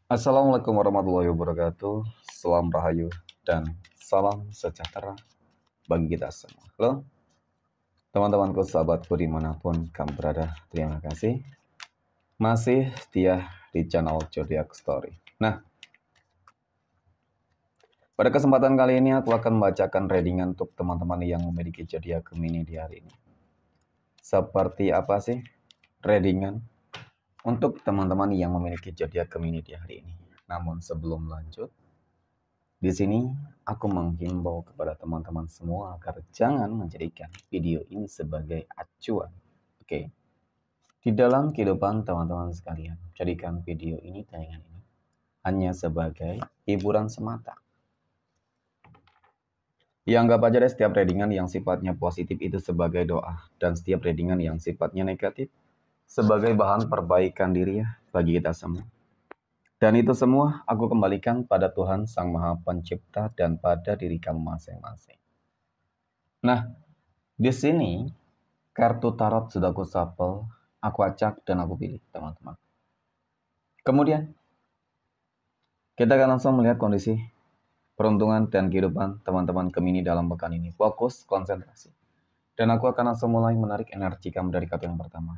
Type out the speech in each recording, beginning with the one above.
Assalamualaikum warahmatullahi wabarakatuh. Salam rahayu dan salam sejahtera bagi kita semua. Halo, teman-temanku, sahabatku dimanapun kamu berada. Terima kasih masih setia di channel Zodiac Story. Nah, pada kesempatan kali ini aku akan membacakan readingan untuk teman-teman yang memiliki zodiak Gemini di hari ini. Seperti apa sih readingan untuk teman-teman yang memiliki zodiak Gemini di hari ini? Namun sebelum lanjut, di sini aku menghimbau kepada teman-teman semua agar jangan menjadikan video ini sebagai acuan. Oke. Di dalam kehidupan teman-teman sekalian, jadikan video ini tayangan ini hanya sebagai hiburan semata. Ya, anggap aja deh setiap readingan yang sifatnya positif itu sebagai doa, dan setiap readingan yang sifatnya negatif sebagai bahan perbaikan diri ya bagi kita semua. Dan itu semua aku kembalikan pada Tuhan Sang Maha Pencipta dan pada diri kamu masing-masing. Nah, di sini kartu tarot sudah aku shuffle, aku acak dan aku pilih, teman-teman. Kemudian kita akan langsung melihat kondisi peruntungan dan kehidupan teman-teman Gemini dalam pekan ini. Fokus, konsentrasi. Dan aku akan langsung mulai menarik energi kamu dari kartu yang pertama.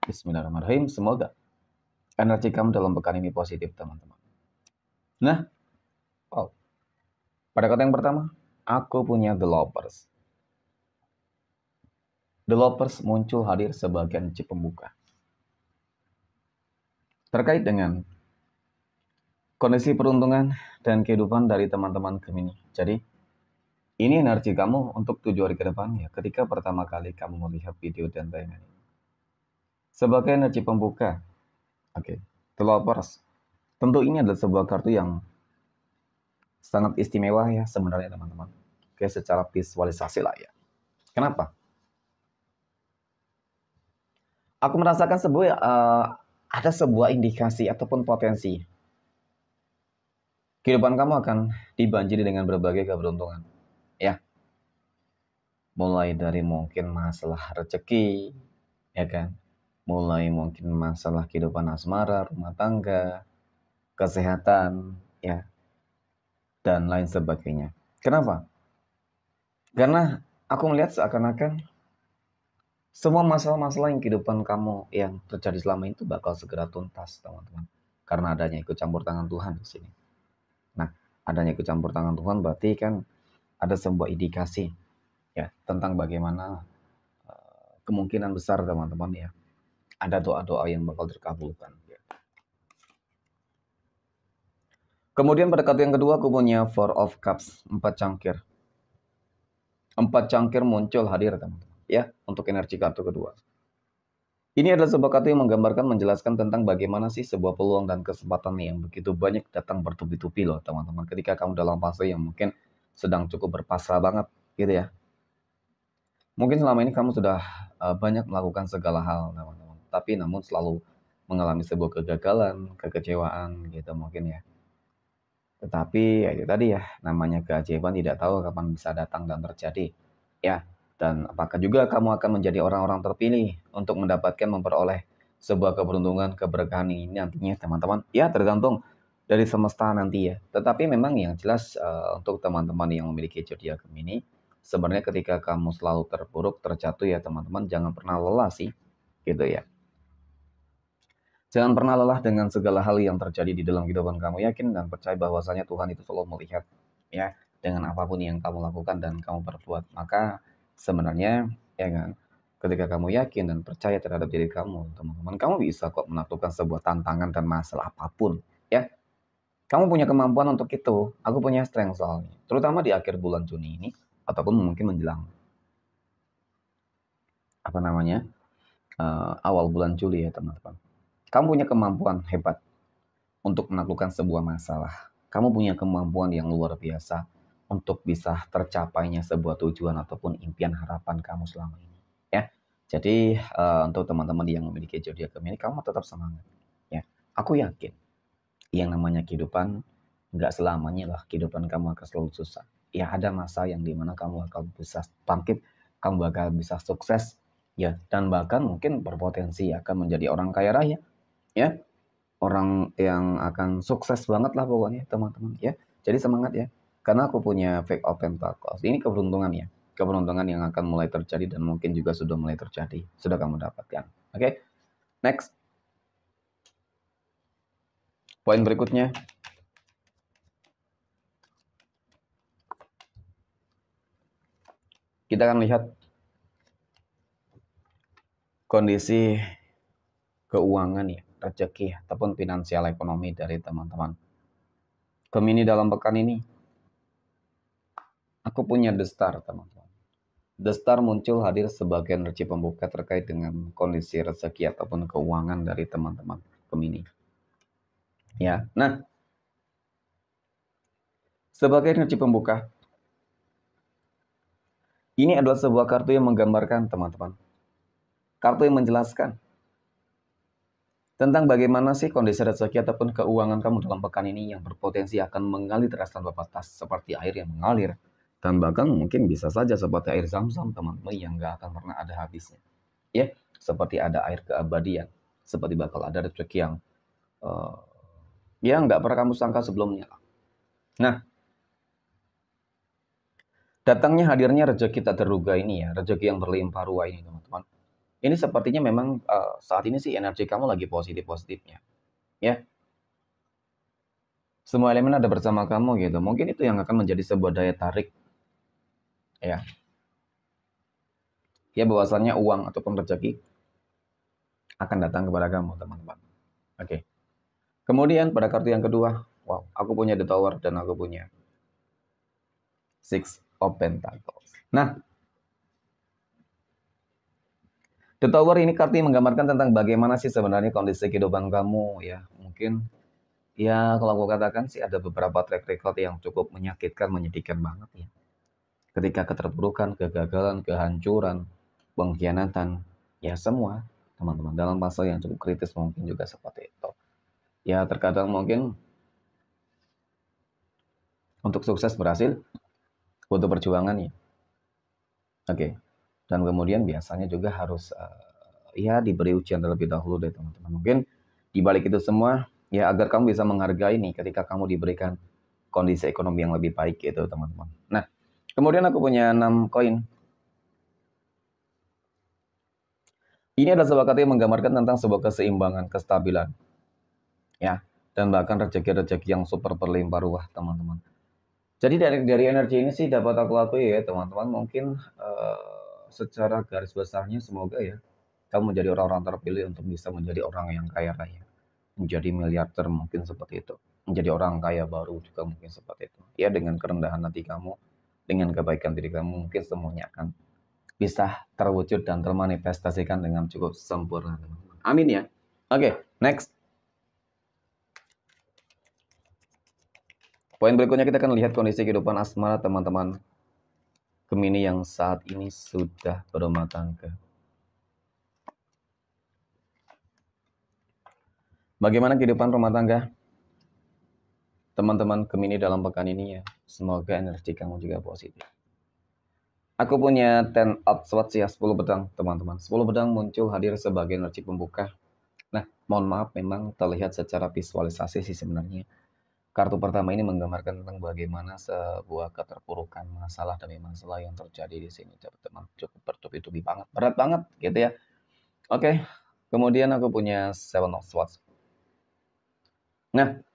Bismillahirrahmanirrahim. Semoga energi kamu dalam pekan ini positif, teman-teman. Nah, wow. Pada kartu yang pertama, aku punya The Lovers. The Lovers muncul hadir sebagai energi pembuka. Terkait dengan kondisi peruntungan dan kehidupan dari teman-teman Gemini. Jadi, ini energi kamu untuk 7 hari ke depan ya, ketika pertama kali kamu melihat video dan tayangan ini. Sebagai energi pembuka, oke, The Lovers. Tentu ini adalah sebuah kartu yang sangat istimewa ya sebenarnya teman-teman. Oke, secara visualisasi lah ya. Kenapa? Aku merasakan ada sebuah indikasi ataupun potensi. Kehidupan kamu akan dibanjiri dengan berbagai keberuntungan. Ya. Mulai dari mungkin masalah rezeki, ya kan? Mulai mungkin masalah kehidupan asmara, rumah tangga, kesehatan, ya, dan lain sebagainya. Kenapa? Karena aku melihat seakan-akan semua masalah-masalah yang kehidupan kamu yang terjadi selama itu bakal segera tuntas, teman-teman. Karena adanya ikut campur tangan Tuhan di sini. Nah, adanya ikut campur tangan Tuhan berarti kan ada sebuah indikasi ya tentang bagaimana kemungkinan besar teman-teman ya ada doa-doa yang bakal terkabulkan. Ya. Kemudian pada kartu yang kedua aku punya Four of Cups, 4 cangkir. 4 cangkir muncul hadir teman-teman ya untuk energi kartu kedua. Ini adalah sebuah kartu yang menggambarkan, menjelaskan tentang bagaimana sih sebuah peluang dan kesempatan yang begitu banyak datang bertubi-tubi loh teman-teman. Ketika kamu dalam fase yang mungkin sedang cukup berpasrah banget gitu ya. Mungkin selama ini kamu sudah banyak melakukan segala hal teman-teman. Tapi namun selalu mengalami sebuah kegagalan, kekecewaan gitu mungkin ya. Tetapi ya itu tadi ya, namanya keajaiban tidak tahu kapan bisa datang dan terjadi. Ya, dan apakah juga kamu akan menjadi orang-orang terpilih untuk mendapatkan memperoleh sebuah keberuntungan, keberkahan ini nantinya teman-teman. Ya, tergantung dari semesta nanti ya. Tetapi memang yang jelas untuk teman-teman yang memiliki zodiak Gemini, sebenarnya ketika kamu selalu terpuruk, terjatuh ya teman-teman, jangan pernah lelah sih, gitu ya. Jangan pernah lelah dengan segala hal yang terjadi di dalam kehidupan kamu. Yakin dan percaya bahwasanya Tuhan itu selalu melihat ya dengan apapun yang kamu lakukan dan kamu perbuat. Maka sebenarnya ya kan, ketika kamu yakin dan percaya terhadap diri kamu, teman-teman, kamu bisa kok menaklukkan sebuah tantangan dan masalah apapun, ya. Kamu punya kemampuan untuk itu. Aku punya strength soalnya. Terutama di akhir bulan Juni ini ataupun mungkin menjelang apa namanya? Awal bulan Juli ya, teman-teman. Kamu punya kemampuan hebat untuk menaklukkan sebuah masalah. Kamu punya kemampuan yang luar biasa untuk bisa tercapainya sebuah tujuan ataupun impian harapan kamu selama ini. Ya, jadi untuk teman-teman yang memiliki zodiak Gemini, kamu tetap semangat. Ya, aku yakin yang namanya kehidupan nggak selamanya lah kehidupan kamu akan selalu susah. Ya ada masa yang dimana kamu akan bisa bangkit, kamu bakal bisa sukses, ya dan bahkan mungkin berpotensi akan menjadi orang kaya raya, ya. orang yang akan sukses banget lah pokoknya teman-teman ya. Jadi semangat ya. Karena aku punya fake open pentacles. Ini keberuntungan ya. Keberuntungan yang akan mulai terjadi dan mungkin juga sudah mulai terjadi. Sudah kamu dapatkan. Oke. Next. Poin berikutnya. Kita akan lihat kondisi keuangan ya, rezeki ataupun finansial ekonomi dari teman-teman. Gemini dalam pekan ini, aku punya The Star teman-teman. The Star muncul hadir sebagai energi pembuka terkait dengan kondisi rezeki ataupun keuangan dari teman-teman Gemini. Ya, nah sebagai energi pembuka, ini adalah sebuah kartu yang menggambarkan teman-teman. Kartu yang menjelaskan tentang bagaimana sih kondisi rezeki ataupun keuangan kamu dalam pekan ini yang berpotensi akan mengalir deras tanpa batas seperti air yang mengalir. Dan bahkan mungkin bisa saja seperti air zam-zam teman-teman yang gak akan pernah ada habisnya. Ya, seperti ada air keabadian. Seperti bakal ada rezeki yang nggak pernah kamu sangka sebelumnya. Nah, datangnya hadirnya rezeki tak terduga ini ya, rezeki yang berlimpah ruah ini teman-teman. Ini sepertinya memang saat ini sih energi kamu lagi positif-positifnya. Ya, semua elemen ada bersama kamu gitu. Mungkin itu yang akan menjadi sebuah daya tarik. Ya, ya bahwasannya uang ataupun rezeki akan datang kepada kamu teman-teman. Oke. Kemudian pada kartu yang kedua, wow, aku punya The Tower dan aku punya Six of Pentacles. Nah, The Tower ini kartu yang menggambarkan tentang bagaimana sih sebenarnya kondisi kehidupan kamu ya. Mungkin ya kalau aku katakan sih ada beberapa track record yang cukup menyakitkan, menyedihkan banget ya. Ketika keterpurukan, kegagalan, kehancuran, pengkhianatan, ya semua teman-teman dalam fase yang cukup kritis mungkin juga seperti itu. Ya terkadang mungkin untuk sukses berhasil butuh perjuangan ya. Oke. Dan kemudian biasanya juga harus ya diberi ujian terlebih dahulu deh teman-teman. Mungkin di balik itu semua ya agar kamu bisa menghargai nih ketika kamu diberikan kondisi ekonomi yang lebih baik gitu teman-teman. Nah, kemudian aku punya 6 koin. Ini adalah sebuah kata yang menggambarkan tentang sebuah keseimbangan, kestabilan. Ya, dan bahkan rezeki-rezeki yang super berlimpah ruah teman-teman. Jadi dari energi ini sih dapat aku akui ya teman-teman, mungkin secara garis besarnya semoga ya kamu menjadi orang-orang terpilih untuk bisa menjadi orang yang kaya raya, menjadi miliarder mungkin seperti itu, menjadi orang kaya baru juga mungkin seperti itu. Ya dengan kerendahan hati kamu, dengan kebaikan diri kamu mungkin semuanya akan bisa terwujud dan termanifestasikan dengan cukup sempurna. Amin ya. Oke, next. Poin berikutnya kita akan lihat kondisi kehidupan asmara teman-teman Gemini yang saat ini sudah berumah tangga. Bagaimana kehidupan rumah tangga teman-teman Gemini dalam pekan ini ya? Semoga energi kamu juga positif. Aku punya 10 of Swords ya, 10 pedang teman-teman. 10 pedang muncul hadir sebagai energi pembuka. Nah, mohon maaf memang terlihat secara visualisasi sih sebenarnya. Kartu pertama ini menggambarkan tentang bagaimana sebuah keterpurukan masalah demi masalah yang terjadi di sini, teman-teman. Cukup bertubi-tubi banget, berat banget gitu ya. Oke, kemudian aku punya Seven of Swords. Nah,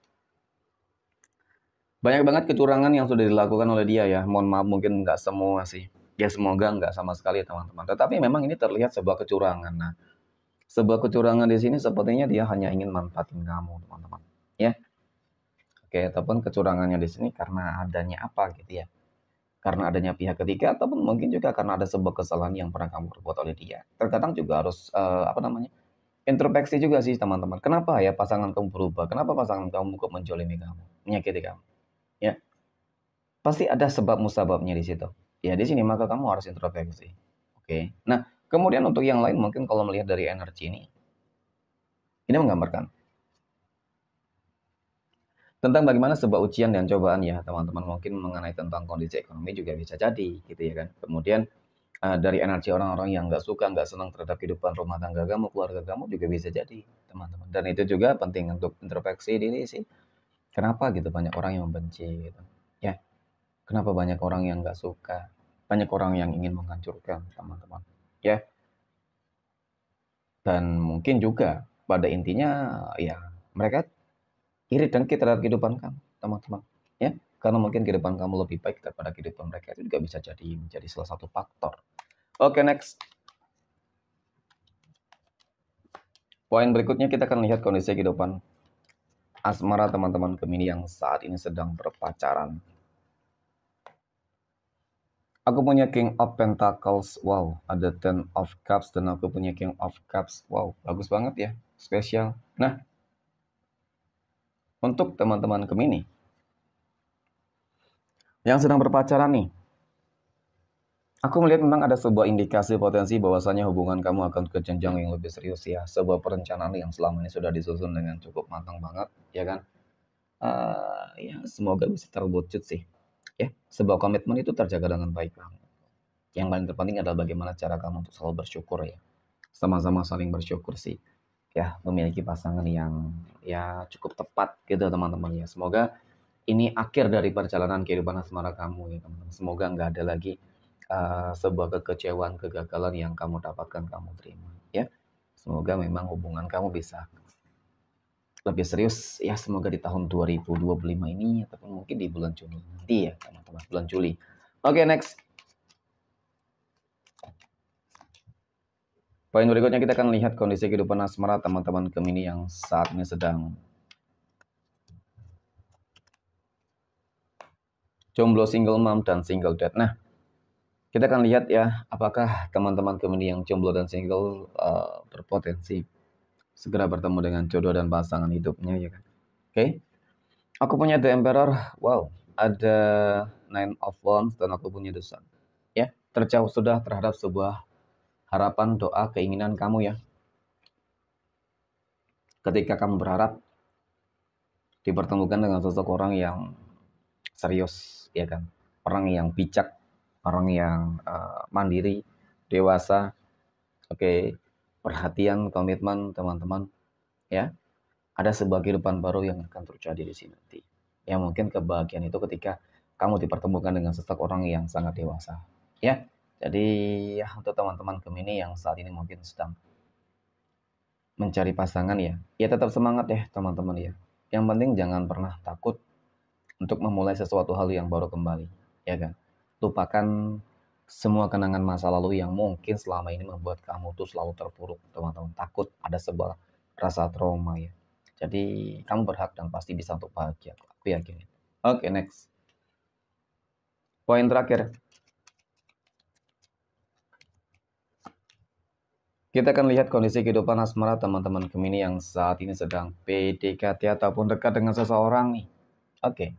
banyak banget kecurangan yang sudah dilakukan oleh dia ya. Mohon maaf mungkin nggak semua sih. Ya semoga nggak sama sekali teman-teman. Tetapi memang ini terlihat sebuah kecurangan. Nah, sebuah kecurangan di sini sepertinya dia hanya ingin manfaatin kamu teman-teman. Ya, oke, ataupun kecurangannya di sini karena adanya apa gitu ya. Karena adanya pihak ketiga ataupun mungkin juga karena ada sebuah kesalahan yang pernah kamu perbuat oleh dia. Terkadang juga harus introspeksi juga sih teman-teman. Kenapa ya pasangan kamu berubah? Kenapa pasangan kamu kok menjolimi kamu, menyakiti kamu? Ya, pasti ada sebab musababnya di situ. Ya di sini maka kamu harus introspeksi. Oke. Nah, kemudian untuk yang lain mungkin kalau melihat dari energi ini menggambarkan tentang bagaimana sebuah ujian dan cobaan ya teman-teman, mungkin mengenai tentang kondisi ekonomi juga bisa jadi gitu ya kan. Kemudian dari energi orang-orang yang nggak suka, nggak senang terhadap kehidupan rumah tangga kamu, keluarga kamu juga bisa jadi, teman-teman. Dan itu juga penting untuk introspeksi diri sih. Kenapa gitu banyak orang yang membenci gitu. Ya, kenapa banyak orang yang nggak suka, banyak orang yang ingin menghancurkan, teman-teman. Ya, dan mungkin juga pada intinya ya mereka iri dengki terhadap kehidupan kamu, teman-teman. Ya, karena mungkin kehidupan kamu lebih baik daripada kehidupan mereka, itu juga bisa jadi menjadi salah satu faktor. Oke, next. Poin berikutnya kita akan lihat kondisi kehidupan asmara teman-teman Gemini yang saat ini sedang berpacaran. Aku punya King of Pentacles, wow, ada Ten of Cups, dan aku punya King of Cups, wow, bagus banget ya, spesial. Nah, untuk teman-teman Gemini yang sedang berpacaran nih, aku melihat memang ada sebuah indikasi potensi bahwasanya hubungan kamu akan ke jenjang yang lebih serius ya, sebuah perencanaan yang selama ini sudah disusun dengan cukup matang banget, ya kan? Ya semoga bisa terwujud sih. Ya, sebuah komitmen itu terjaga dengan baik banget. Yang paling terpenting adalah bagaimana cara kamu untuk selalu bersyukur ya. Sama-sama saling bersyukur sih. Ya, memiliki pasangan yang ya cukup tepat gitu teman-teman ya. Semoga ini akhir dari perjalanan kehidupan asmara kamu ya teman-teman. Semoga nggak ada lagi sebuah kekecewaan, kegagalan yang kamu dapatkan, kamu terima ya. Semoga memang hubungan kamu bisa lebih serius ya, semoga di tahun 2025 ini ataupun mungkin di bulan Juni nanti ya teman-teman, bulan Juli. Oke, next. Poin berikutnya kita akan lihat kondisi kehidupan asmara teman-teman Gemini yang saat ini sedang jomblo, single mom, dan single dad. Nah, kita akan lihat ya, apakah teman-teman Gemini yang jomblo dan single berpotensi segera bertemu dengan jodoh dan pasangan hidupnya ya kan. Oke. Aku punya The Emperor, wow, ada Nine of Wands, dan aku punya The Sun. Ya, terjauh sudah terhadap sebuah harapan, doa, keinginan kamu ya. Ketika kamu berharap dipertemukan dengan sosok orang yang serius, ya kan? Orang yang bijak, orang yang mandiri, dewasa, oke, perhatian, komitmen, teman-teman, ya. Ada sebuah kehidupan baru yang akan terjadi di sini nanti. Ya mungkin kebahagiaan itu ketika kamu dipertemukan dengan sosok orang yang sangat dewasa, ya. Jadi ya untuk teman-teman Gemini yang saat ini mungkin sedang mencari pasangan ya, ya tetap semangat ya teman-teman ya. Yang penting jangan pernah takut untuk memulai sesuatu hal yang baru kembali, ya kan? Lupakan semua kenangan masa lalu yang mungkin selama ini membuat kamu tuh selalu terpuruk, teman-teman. Takut ada sebuah rasa trauma ya. Jadi kamu berhak dan pasti bisa untuk bahagia. Aku yakin. Oke, next. Poin terakhir. Kita akan lihat kondisi kehidupan asmara teman-teman Gemini yang saat ini sedang PDKT ataupun dekat dengan seseorang nih. Oke.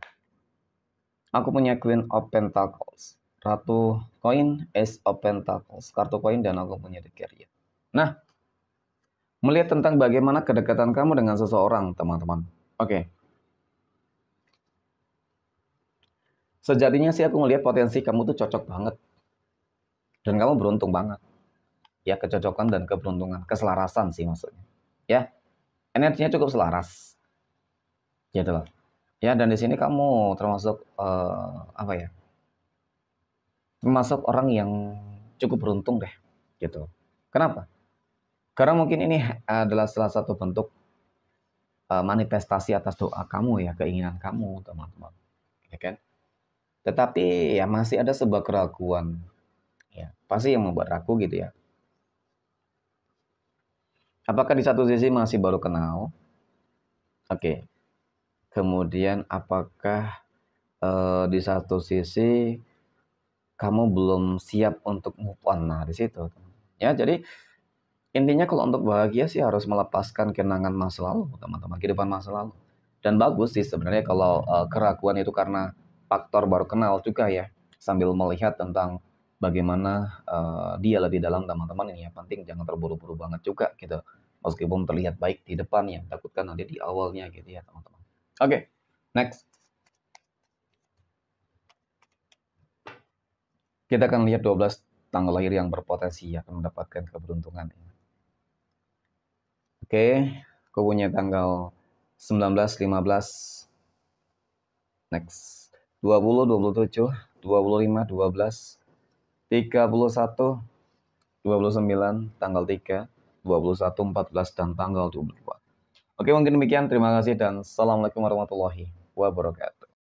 Aku punya Queen of Pentacles, Ratu Koin, Ace of Pentacles, kartu koin, dan aku punya The Carrier. Nah, melihat tentang bagaimana kedekatan kamu dengan seseorang, teman-teman. Oke. Sejatinya sih aku melihat potensi kamu tuh cocok banget. Dan kamu beruntung banget. Ya, kecocokan dan keberuntungan, keselarasan sih maksudnya. Ya, energinya cukup selaras. Gitu loh. Ya, dan di sini kamu termasuk apa ya? Termasuk orang yang cukup beruntung deh, gitu. Kenapa? Karena mungkin ini adalah salah satu bentuk manifestasi atas doa kamu ya, keinginan kamu, teman-teman. Ya kan? Tetapi ya masih ada sebuah keraguan. Ya, pasti yang membuat ragu gitu ya. Apakah di satu sisi masih baru kenal? Oke. Kemudian apakah di satu sisi kamu belum siap untuk move on? Nah, di situ. Ya, jadi intinya kalau untuk bahagia sih harus melepaskan kenangan masa lalu, teman-teman, kehidupan masa lalu. Dan bagus sih sebenarnya kalau keraguan itu karena faktor baru kenal juga ya. Sambil melihat tentang bagaimana dia lebih dalam, teman-teman, ini ya penting jangan terburu-buru banget juga gitu. Meskipun terlihat baik di depan ya, takutkan nanti di awalnya gitu ya, teman-teman. Oke, next. Kita akan lihat 12 tanggal lahir yang berpotensi akan mendapatkan keberuntungan. Oke, aku punya tanggal 19, 15, next, 20, 27, 25, 12, 31, 29, tanggal 3, 21, 14, dan tanggal 22. Oke, mungkin demikian. Terima kasih dan assalamualaikum warahmatullahi wabarakatuh.